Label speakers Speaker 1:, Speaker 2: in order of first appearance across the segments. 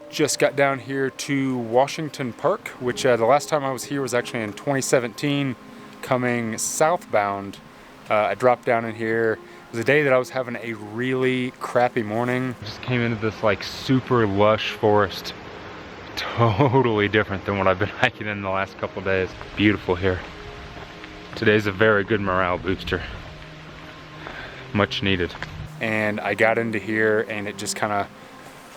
Speaker 1: Just got down here to Washington Park, which the last time I was here was actually in 2017, coming southbound. I dropped down in here. It was a day that I was having a really crappy morning. Just came into this like super lush forest. Totally different than what I've been hiking in the last couple days. Beautiful here. Today's a very good morale booster. Much needed. And I got into here and it just kind of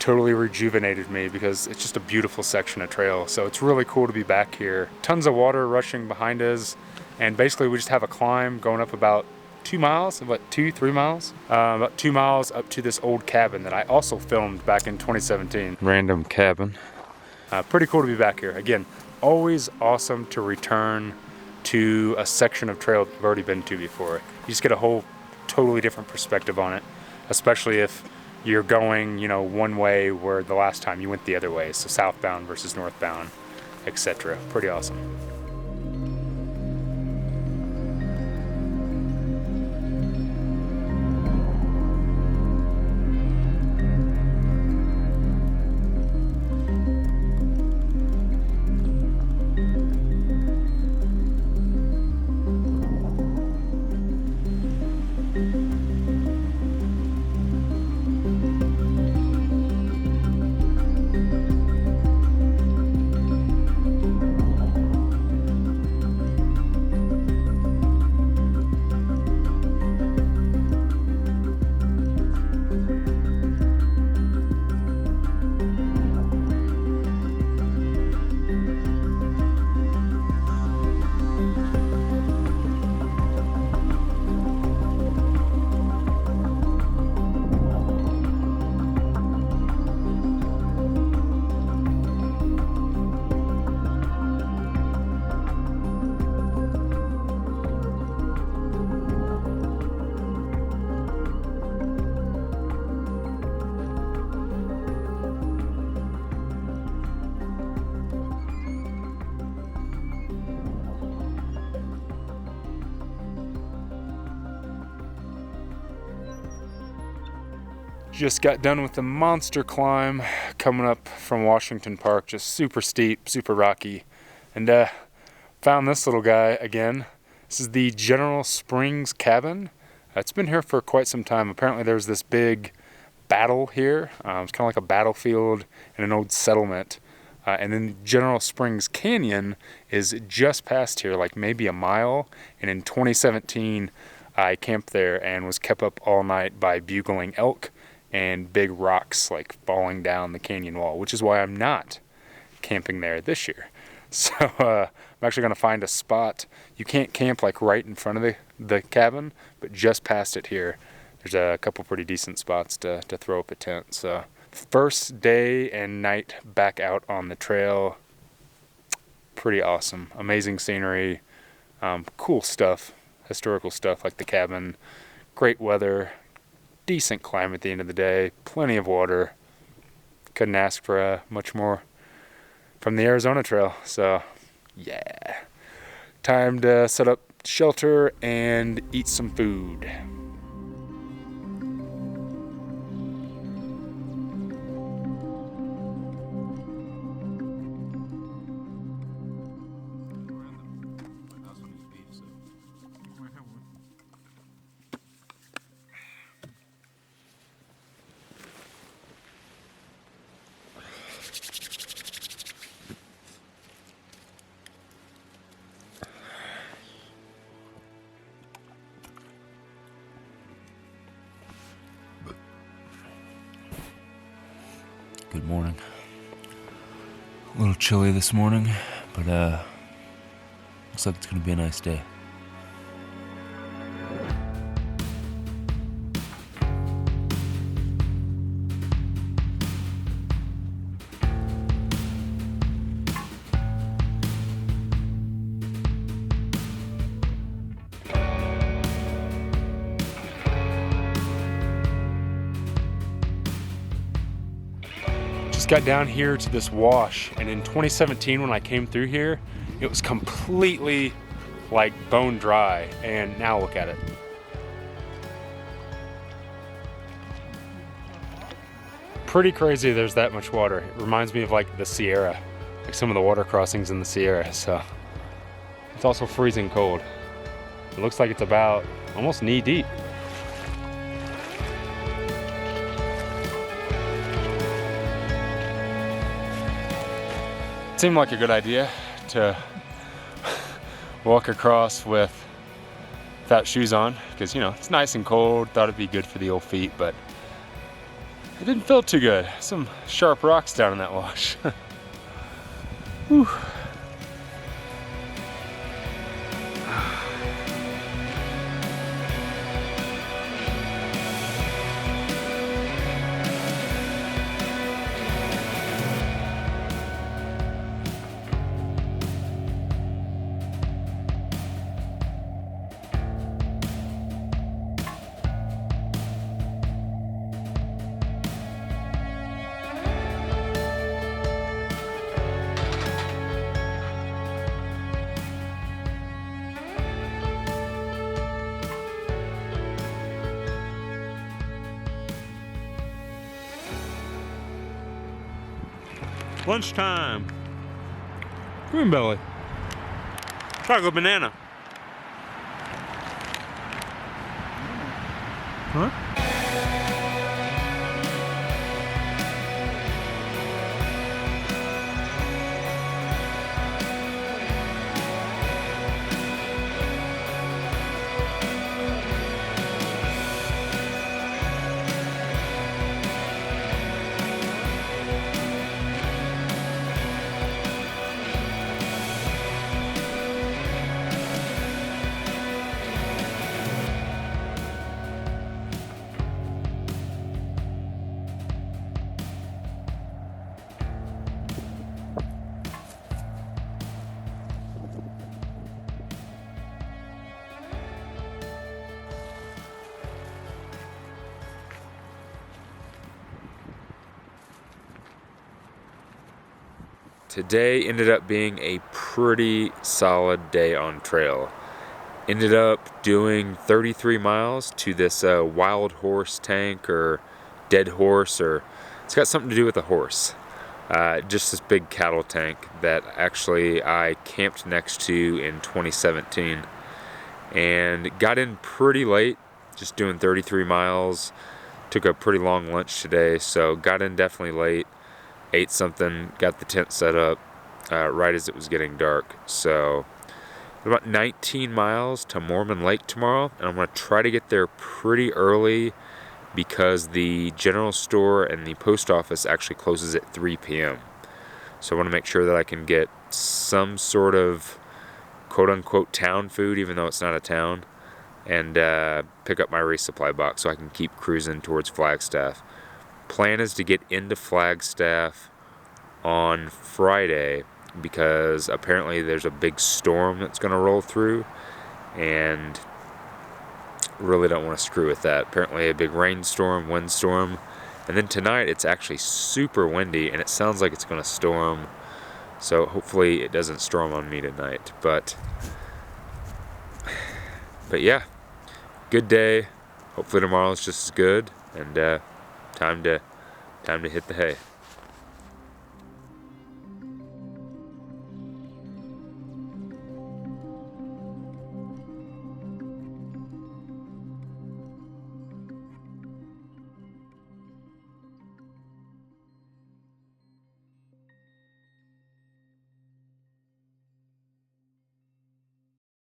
Speaker 1: totally rejuvenated me because it's just a beautiful section of trail. So it's really cool to be back here. Tons of water rushing behind us, and basically we just have a climb going up about 2 miles, about 3 miles, about 2 miles up to this old cabin that I also filmed back in 2017. Random cabin. Pretty cool to be back here. Again, always awesome to return to a section of trail that you've already been to before. You just get a whole totally different perspective on it, especially if you're going, you know, one way where the last time you went the other way, so southbound versus northbound, etc. Pretty awesome. Just got done with the monster climb coming up from Washington Park, just super steep, super rocky, and found this little guy again. This is the General Springs cabin. It's been here for quite some time. Apparently there's this big battle here. It's kind of like a battlefield in an old settlement. And then General Springs Canyon is just past here, like maybe a mile. And in 2017, I camped there and was kept up all night by bugling elk and big rocks like falling down the canyon wall, which is why I'm not camping there this year. So I'm actually going to find a spot. You can't camp like right in front of the cabin, but just past it here, there's a couple pretty decent spots to throw up a tent. So first day and night back out on the trail, pretty awesome. Amazing scenery, cool stuff, historical stuff like the cabin, great weather, decent climb at the end of the day, plenty of water. Couldn't ask for much more from the Arizona Trail. So yeah, time to set up shelter and eat some food.
Speaker 2: Good morning. A little chilly this morning, but looks like it's gonna be a nice day.
Speaker 1: Got down here to this wash, and in 2017 when I came through here, it was completely like bone dry, and now look at it. pretty crazy there's that much water. It reminds me of like the Sierra, like some of the water crossings in the Sierra. So it's also freezing cold. It looks like it's about almost knee deep. It seemed like a good idea to walk across without shoes on, because you know it's nice and cold. Thought it'd be good for the old feet, but it didn't feel too good. Some sharp rocks down in that wash. Whew. Lunchtime. Green belly. Chocolate banana. Huh? Today ended up being a pretty solid day on trail. Ended up doing 33 miles to this wild horse tank, or dead horse, or it's got something to do with a horse. Just this big cattle tank that actually I camped next to in 2017, and got in pretty late, just doing 33 miles. Took a pretty long lunch today, so got in definitely late. Ate something, got the tent set up right as it was getting dark. So about 19 miles to Mormon Lake tomorrow, and I'm going to try to get there pretty early because the general store and the post office actually closes at 3 p.m. So I want to make sure that I can get some sort of quote-unquote town food, even though it's not a town, and pick up my resupply box so I can keep cruising towards Flagstaff. Plan is to get into Flagstaff on Friday because apparently there's a big storm that's going to roll through, and really don't want to screw with that. Apparently a big rainstorm, windstorm, and then tonight it's actually super windy and it sounds like it's going to storm, so hopefully it doesn't storm on me tonight. But yeah, good day. Hopefully tomorrow's just as good, and time to hit the hay.